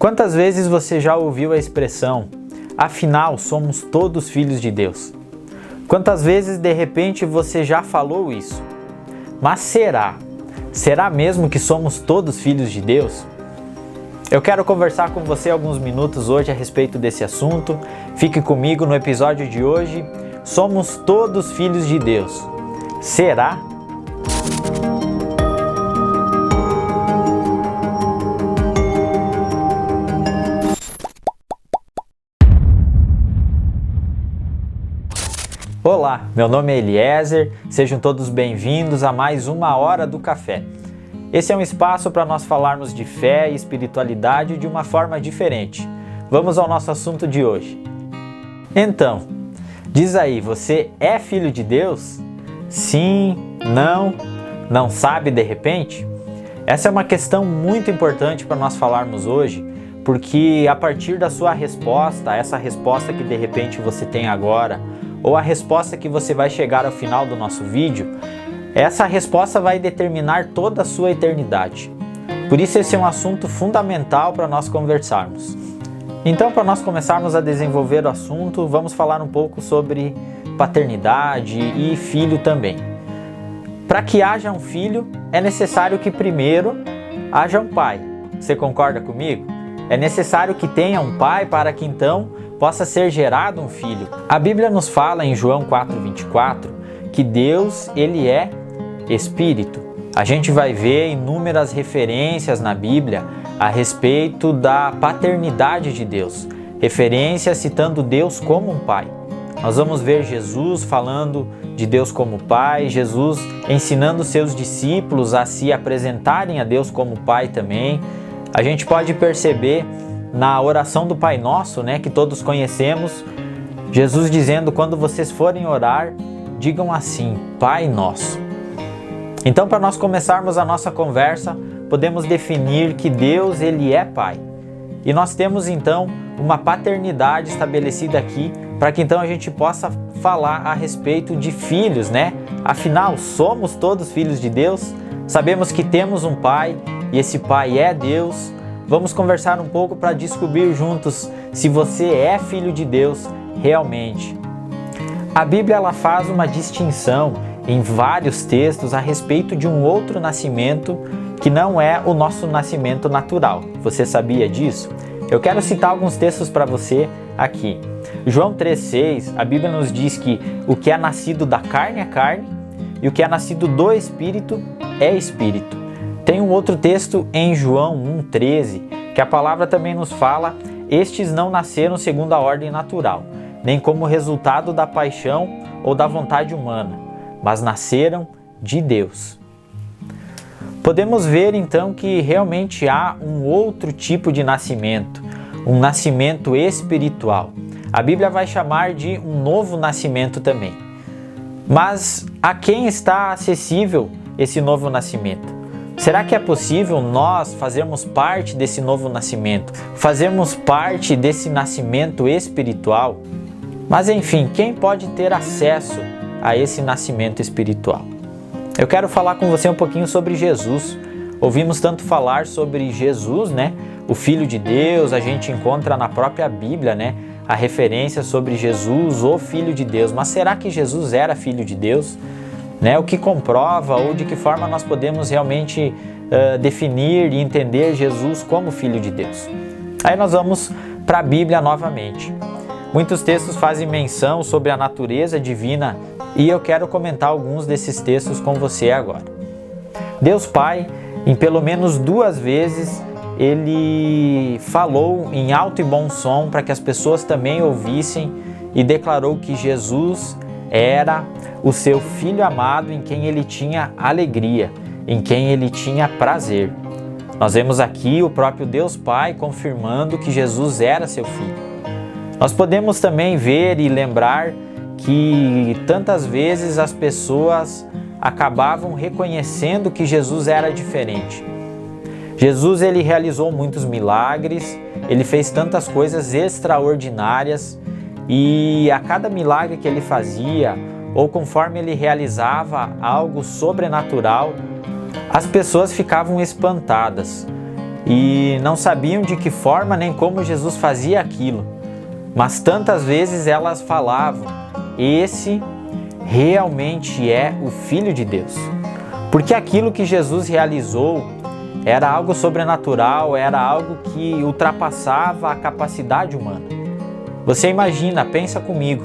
Quantas vezes você já ouviu a expressão, afinal somos todos filhos de Deus? Quantas vezes de repente você já falou isso? Mas será? Será mesmo que somos todos filhos de Deus? Eu quero conversar com você alguns minutos hoje a respeito desse assunto. Fique comigo no episódio de hoje. Somos todos filhos de Deus. Será? Olá, meu nome é Eliezer, sejam todos bem-vindos a mais uma Hora do Café. Esse é um espaço para nós falarmos de fé e espiritualidade de uma forma diferente. Vamos ao nosso assunto de hoje. Então, diz aí, você é filho de Deus? Sim? Não? Não sabe de repente? Essa é uma questão muito importante para nós falarmos hoje, porque a partir da sua resposta, essa resposta que de repente você tem agora, ou a resposta que você vai chegar ao final do nosso vídeo, essa resposta vai determinar toda a sua eternidade. Por isso esse é um assunto fundamental para nós conversarmos. Então, para nós começarmos a desenvolver o assunto, vamos falar um pouco sobre paternidade e filho também. Para que haja um filho, é necessário que primeiro haja um pai. Você concorda comigo? É necessário que tenha um pai para que então possa ser gerado um filho. A Bíblia nos fala em João 4:24 que Deus, ele é Espírito. A gente vai ver inúmeras referências na Bíblia a respeito da paternidade de Deus, referências citando Deus como um pai. Nós vamos ver Jesus falando de Deus como pai, Jesus ensinando seus discípulos a se apresentarem a Deus como pai também. A gente pode perceber na oração do Pai Nosso, que todos conhecemos, Jesus dizendo, quando vocês forem orar, digam assim, Pai Nosso. Então, para nós começarmos a nossa conversa, podemos definir que Deus, ele é Pai. E nós temos então uma paternidade estabelecida aqui, para que então a gente possa falar a respeito de filhos, Afinal, somos todos filhos de Deus, sabemos que temos um Pai, e esse Pai é Deus. Vamos conversar um pouco para descobrir juntos se você é filho de Deus realmente. A Bíblia ela faz uma distinção em vários textos a respeito de um outro nascimento que não é o nosso nascimento natural. Você sabia disso? Eu quero citar alguns textos para você aqui. João 3,6, a Bíblia nos diz que o que é nascido da carne é carne e o que é nascido do Espírito é Espírito. Tem um outro texto em João 1,13, que a palavra também nos fala, estes não nasceram segundo a ordem natural, nem como resultado da paixão ou da vontade humana, mas nasceram de Deus. Podemos ver então que realmente há um outro tipo de nascimento, um nascimento espiritual. A Bíblia vai chamar de um novo nascimento também. Mas a quem está acessível esse novo nascimento? Será que é possível nós fazermos parte desse novo nascimento, fazermos parte desse nascimento espiritual? Mas enfim, quem pode ter acesso a esse nascimento espiritual? Eu quero falar com você um pouquinho sobre Jesus. Ouvimos tanto falar sobre Jesus, o Filho de Deus, a gente encontra na própria Bíblia, a referência sobre Jesus, o Filho de Deus. Mas será que Jesus era Filho de Deus? O que comprova ou de que forma nós podemos realmente definir e entender Jesus como Filho de Deus? Aí nós vamos para a Bíblia novamente. Muitos textos fazem menção sobre a natureza divina e eu quero comentar alguns desses textos com você agora. Deus Pai, em pelo menos 2 vezes, ele falou em alto e bom som para que as pessoas também ouvissem e declarou que Jesus era o seu Filho amado em quem ele tinha alegria, em quem ele tinha prazer. Nós vemos aqui o próprio Deus Pai confirmando que Jesus era seu Filho. Nós podemos também ver e lembrar que tantas vezes as pessoas acabavam reconhecendo que Jesus era diferente. Jesus ele realizou muitos milagres, ele fez tantas coisas extraordinárias e a cada milagre que ele fazia, ou conforme ele realizava algo sobrenatural, as pessoas ficavam espantadas. e não sabiam de que forma nem como Jesus fazia aquilo. Mas tantas vezes elas falavam: esse realmente é o Filho de Deus. Porque aquilo que Jesus realizou era algo sobrenatural, era algo que ultrapassava a capacidade humana. Você imagina, pensa comigo,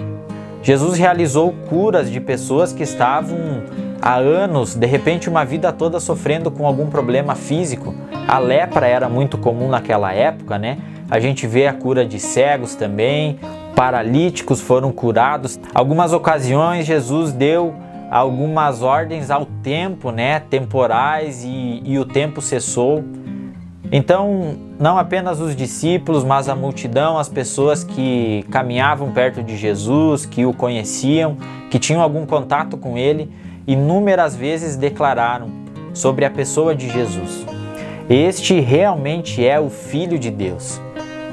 Jesus realizou curas de pessoas que estavam há anos, de repente uma vida toda sofrendo com algum problema físico. A lepra era muito comum naquela época, né? A gente vê a cura de cegos também, paralíticos foram curados. Algumas ocasiões Jesus deu algumas ordens ao tempo, né? Temporais, e o tempo cessou. Então, não apenas os discípulos, mas a multidão, as pessoas que caminhavam perto de Jesus, que o conheciam, que tinham algum contato com ele, inúmeras vezes declararam sobre a pessoa de Jesus: este realmente é o Filho de Deus.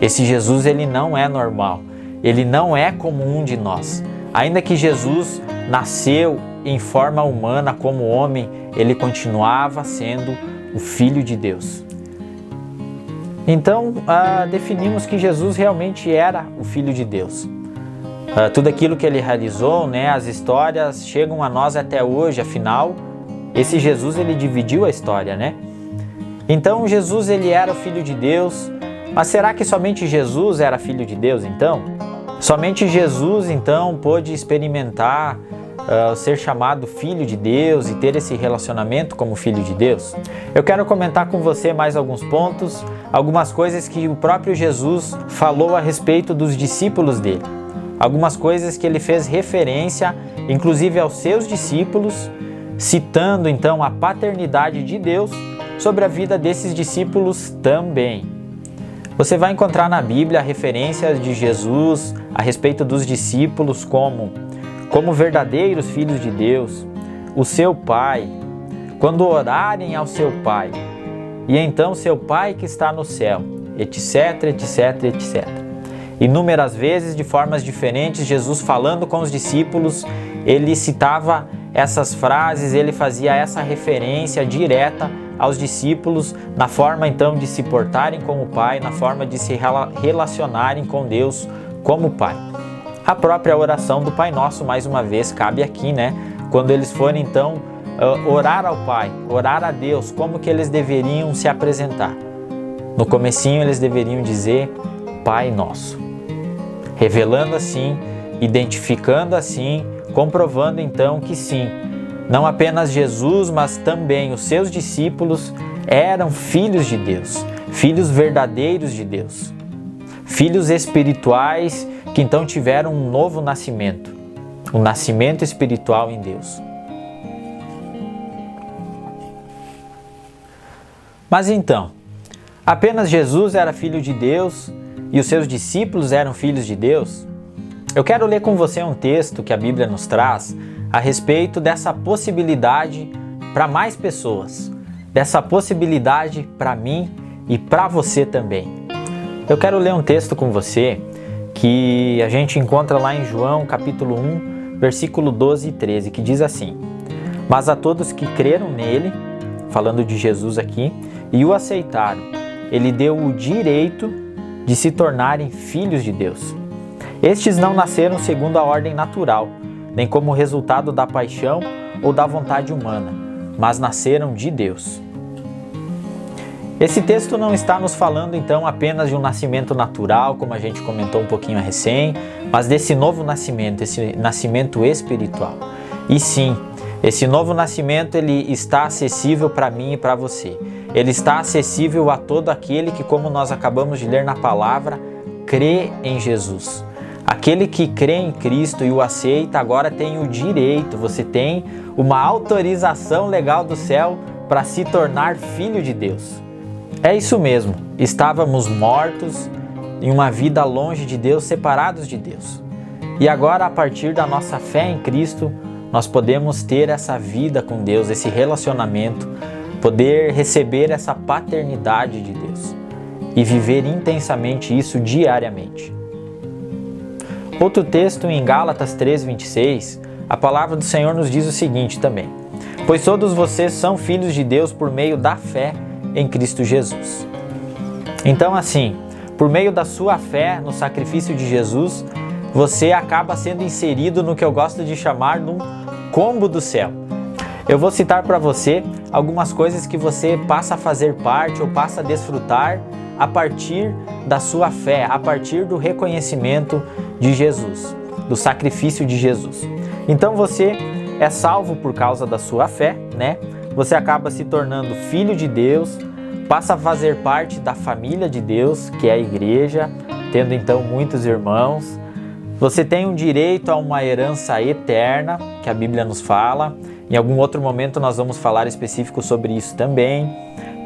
Esse Jesus, ele não é normal, ele não é como um de nós. Ainda que Jesus nasceu em forma humana como homem, ele continuava sendo o Filho de Deus. Então, definimos que Jesus realmente era o Filho de Deus. Tudo aquilo que ele realizou, né, as histórias chegam a nós até hoje, afinal, esse Jesus, ele dividiu a história, né? Então, Jesus, ele era o Filho de Deus, mas será que somente Jesus era Filho de Deus, então? Somente Jesus, então, pôde experimentar ser chamado Filho de Deus e ter esse relacionamento como Filho de Deus? Eu quero comentar com você mais alguns pontos, algumas coisas que o próprio Jesus falou a respeito dos discípulos dele. Algumas coisas que ele fez referência, inclusive aos seus discípulos, citando então a paternidade de Deus sobre a vida desses discípulos também. Você vai encontrar na Bíblia referências de Jesus a respeito dos discípulos como verdadeiros filhos de Deus, o seu Pai, quando orarem ao seu Pai, e então seu Pai que está no céu, etc, etc, etc. Inúmeras vezes, de formas diferentes, Jesus falando com os discípulos, ele citava essas frases, ele fazia essa referência direta aos discípulos, na forma então de se portarem com o Pai, na forma de se relacionarem com Deus como Pai. A própria oração do Pai Nosso, mais uma vez, cabe aqui, né? Quando eles forem então orar ao Pai, orar a Deus, como que eles deveriam se apresentar? No comecinho eles deveriam dizer Pai Nosso, revelando assim, identificando assim, comprovando então que sim, não apenas Jesus, mas também os seus discípulos eram filhos de Deus, filhos verdadeiros de Deus, filhos espirituais que então tiveram um novo nascimento, um nascimento espiritual em Deus. Mas então, apenas Jesus era filho de Deus e os seus discípulos eram filhos de Deus? Eu quero ler com você um texto que a Bíblia nos traz a respeito dessa possibilidade para mais pessoas, dessa possibilidade para mim e para você também. Eu quero ler um texto com você que a gente encontra lá em João capítulo 1, versículo 12 e 13, que diz assim: mas a todos que creram nele, falando de Jesus aqui, e o aceitaram, ele deu o direito de se tornarem filhos de Deus. Estes não nasceram segundo a ordem natural, nem como resultado da paixão ou da vontade humana, mas nasceram de Deus. Esse texto não está nos falando então apenas de um nascimento natural, como a gente comentou um pouquinho recém, mas desse novo nascimento, esse nascimento espiritual. E sim, esse novo nascimento ele está acessível para mim e para você. Ele está acessível a todo aquele que, como nós acabamos de ler na palavra, crê em Jesus. Aquele que crê em Cristo e o aceita agora tem o direito, você tem uma autorização legal do céu para se tornar filho de Deus. É isso mesmo, estávamos mortos em uma vida longe de Deus, separados de Deus. E agora, a partir da nossa fé em Cristo, nós podemos ter essa vida com Deus, esse relacionamento, poder receber essa paternidade de Deus e viver intensamente isso diariamente. Outro texto em Gálatas 3:26, a palavra do Senhor nos diz o seguinte também: pois todos vocês são filhos de Deus por meio da fé em Cristo Jesus. Então assim, por meio da sua fé no sacrifício de Jesus, você acaba sendo inserido no que eu gosto de chamar num combo do céu. Eu vou citar para você algumas coisas que você passa a fazer parte ou passa a desfrutar a partir da sua fé, a partir do reconhecimento de Jesus, do sacrifício de Jesus. Então você é salvo por causa da sua fé, né? Você acaba se tornando filho de Deus, passa a fazer parte da família de Deus, que é a igreja, tendo então muitos irmãos. Você tem um direito a uma herança eterna, que a Bíblia nos fala. Em algum outro momento nós vamos falar específico sobre isso também.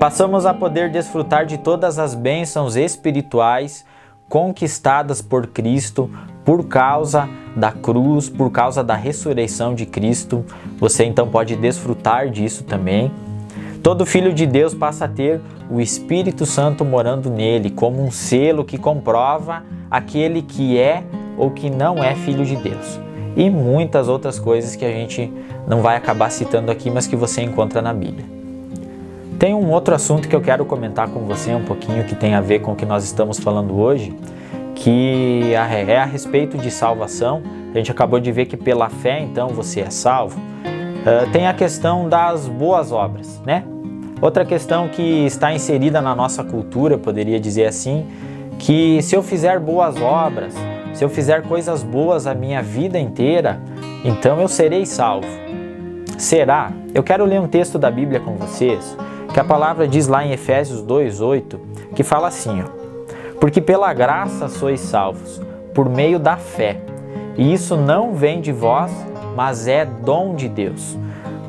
Passamos a poder desfrutar de todas as bênçãos espirituais conquistadas por Cristo por causa da cruz, por causa da ressurreição de Cristo. Você então pode desfrutar disso também. Todo filho de Deus passa a ter o Espírito Santo morando nele, como um selo que comprova aquele que é ou que não é filho de Deus. E muitas outras coisas que a gente não vai acabar citando aqui, mas que você encontra na Bíblia. Tem um outro assunto que eu quero comentar com você um pouquinho, que tem a ver com o que nós estamos falando hoje, que é a respeito de salvação. A gente acabou de ver que pela fé, então, você é salvo. Tem a questão das boas obras, né? Outra questão que está inserida na nossa cultura, eu poderia dizer assim, que se eu fizer boas obras, se eu fizer coisas boas a minha vida inteira, então eu serei salvo. Será? Eu quero ler um texto da Bíblia com vocês, que a palavra diz lá em Efésios 2:8, que fala assim, porque pela graça sois salvos, por meio da fé. E isso não vem de vós, mas é dom de Deus.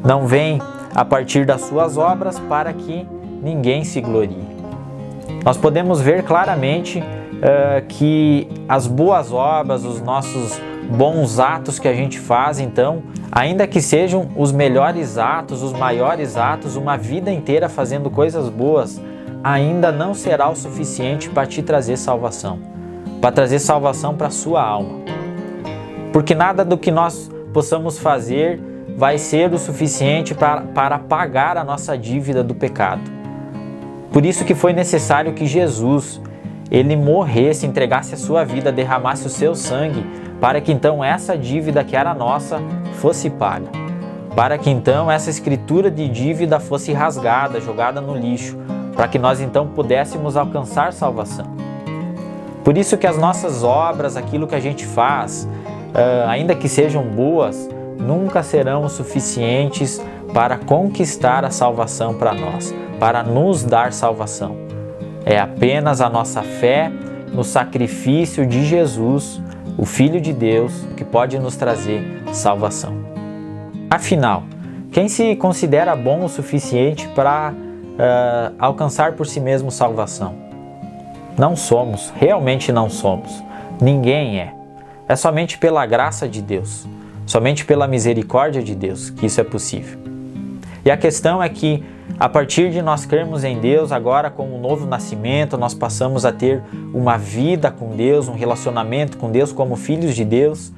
Não vem a partir das suas obras para que ninguém se glorie. Nós podemos ver claramente que as boas obras, os nossos bons atos que a gente faz, então, ainda que sejam os melhores atos, os maiores atos, uma vida inteira fazendo coisas boas, ainda não será o suficiente para te trazer salvação, para trazer salvação para a sua alma. Porque nada do que nós possamos fazer vai ser o suficiente para pagar a nossa dívida do pecado. Por isso que foi necessário que Jesus, ele morresse, entregasse a sua vida, derramasse o seu sangue, para que então essa dívida que era nossa fosse paga. Para que então essa escritura de dívida fosse rasgada, jogada no lixo, para que nós então pudéssemos alcançar salvação. Por isso que as nossas obras, aquilo que a gente faz, ainda que sejam boas, nunca serão o suficientes para conquistar a salvação para nós, para nos dar salvação. É apenas a nossa fé no sacrifício de Jesus, o Filho de Deus, que pode nos trazer salvação. Afinal, quem se considera bom o suficiente para alcançar por si mesmo salvação? Não somos, realmente não somos. Ninguém é. É somente pela graça de Deus, somente pela misericórdia de Deus que isso é possível. E a questão é que, a partir de nós crermos em Deus, agora com um novo nascimento, nós passamos a ter uma vida com Deus, um relacionamento com Deus como filhos de Deus.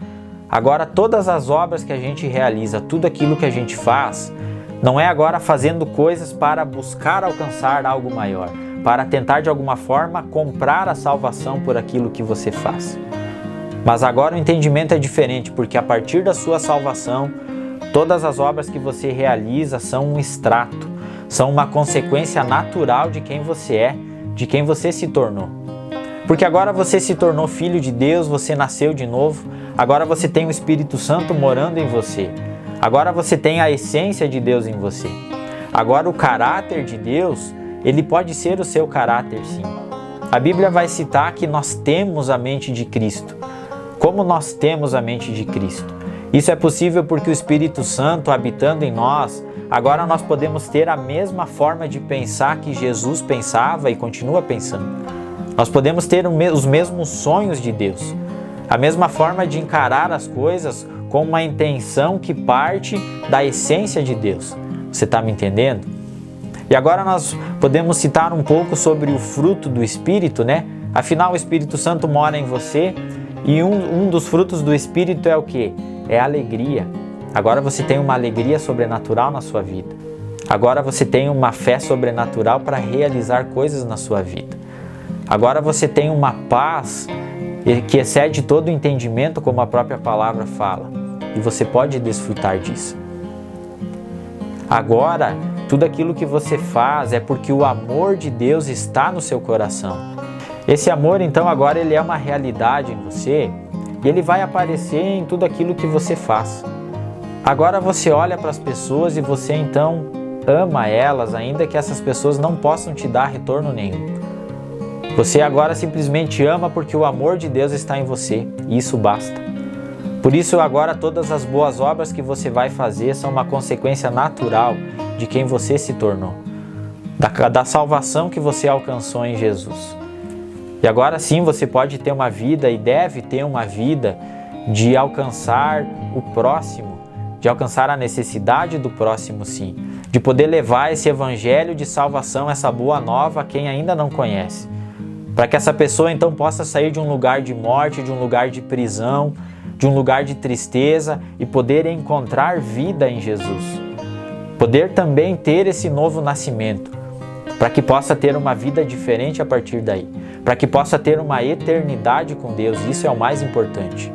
Agora todas as obras que a gente realiza, tudo aquilo que a gente faz, não é agora fazendo coisas para buscar alcançar algo maior, para tentar de alguma forma comprar a salvação por aquilo que você faz. Mas agora o entendimento é diferente, porque a partir da sua salvação, todas as obras que você realiza são um extrato, são uma consequência natural de quem você é, de quem você se tornou. Porque agora você se tornou filho de Deus, você nasceu de novo, agora você tem o Espírito Santo morando em você, agora você tem a essência de Deus em você. Agora o caráter de Deus, ele pode ser o seu caráter sim. A Bíblia vai citar que nós temos a mente de Cristo. Como nós temos a mente de Cristo? Isso é possível porque o Espírito Santo habitando em nós, agora nós podemos ter a mesma forma de pensar que Jesus pensava e continua pensando. Nós podemos ter os mesmos sonhos de Deus, a mesma forma de encarar as coisas com uma intenção que parte da essência de Deus. Você está me entendendo? E agora nós podemos citar um pouco sobre o fruto do Espírito, né? Afinal, o Espírito Santo mora em você e um dos frutos do Espírito é o quê? É a alegria. Agora você tem uma alegria sobrenatural na sua vida. Agora você tem uma fé sobrenatural para realizar coisas na sua vida. Agora você tem uma paz que excede todo o entendimento, como a própria palavra fala. E você pode desfrutar disso. Agora, tudo aquilo que você faz é porque o amor de Deus está no seu coração. Esse amor, então, agora ele é uma realidade em você e ele vai aparecer em tudo aquilo que você faz. Agora você olha para as pessoas e você, então, ama elas, ainda que essas pessoas não possam te dar retorno nenhum. Você agora simplesmente ama porque o amor de Deus está em você e isso basta. Por isso agora todas as boas obras que você vai fazer são uma consequência natural de quem você se tornou, da salvação que você alcançou em Jesus. E agora sim você pode ter uma vida e deve ter uma vida de alcançar o próximo, de alcançar a necessidade do próximo sim, de poder levar esse evangelho de salvação, essa boa nova a quem ainda não conhece. Para que essa pessoa então possa sair de um lugar de morte, de um lugar de prisão, de um lugar de tristeza e poder encontrar vida em Jesus. Poder também ter esse novo nascimento, para que possa ter uma vida diferente a partir daí, para que possa ter uma eternidade com Deus, isso é o mais importante.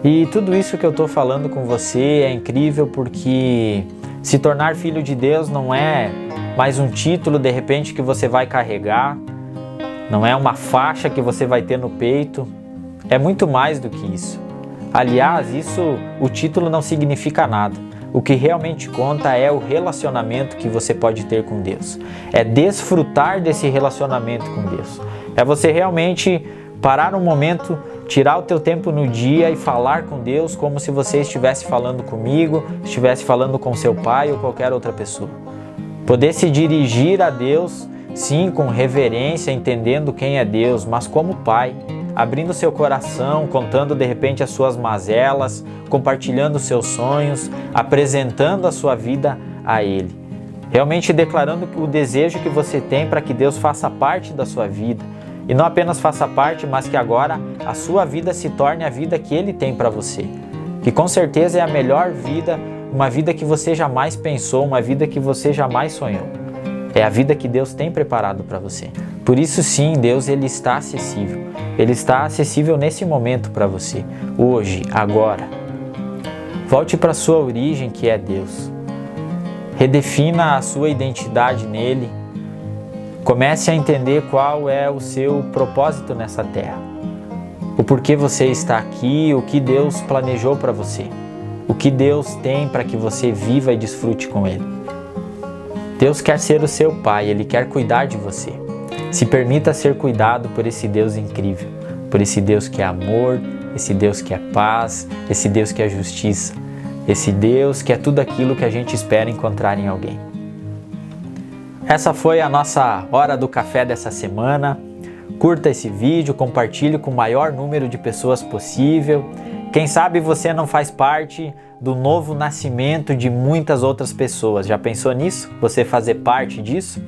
E tudo isso que eu estou falando com você é incrível porque se tornar filho de Deus não é mais um título de repente que você vai carregar, não é uma faixa que você vai ter no peito, é muito mais do que isso. Aliás, o título não significa nada. O que realmente conta é o relacionamento que você pode ter com Deus. É desfrutar desse relacionamento com Deus. É você realmente parar um momento, tirar o teu tempo no dia e falar com Deus como se você estivesse falando comigo, estivesse falando com seu pai ou qualquer outra pessoa. Poder se dirigir a Deus, sim, com reverência, entendendo quem é Deus, mas como Pai, abrindo seu coração, contando de repente as suas mazelas, compartilhando seus sonhos, apresentando a sua vida a Ele. Realmente declarando o desejo que você tem para que Deus faça parte da sua vida. E não apenas faça parte, mas que agora a sua vida se torne a vida que Ele tem para você. Que com certeza é a melhor vida, uma vida que você jamais pensou, uma vida que você jamais sonhou. É a vida que Deus tem preparado para você. Por isso sim, Deus ele está acessível. Ele está acessível nesse momento para você, hoje, agora. Volte para a sua origem, que é Deus. Redefina a sua identidade nele. Comece a entender qual é o seu propósito nessa terra. O porquê você está aqui, o que Deus planejou para você. O que Deus tem para que você viva e desfrute com Ele. Deus quer ser o seu Pai, Ele quer cuidar de você. Se permita ser cuidado por esse Deus incrível, por esse Deus que é amor, esse Deus que é paz, esse Deus que é justiça, esse Deus que é tudo aquilo que a gente espera encontrar em alguém. Essa foi a nossa Hora do Café dessa semana. Curta esse vídeo, compartilhe com o maior número de pessoas possível. Quem sabe você não faz parte do novo nascimento de muitas outras pessoas. Já pensou nisso? Você fazer parte disso?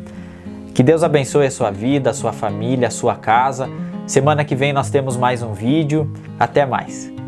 Que Deus abençoe a sua vida, a sua família, a sua casa. Semana que vem nós temos mais um vídeo. Até mais!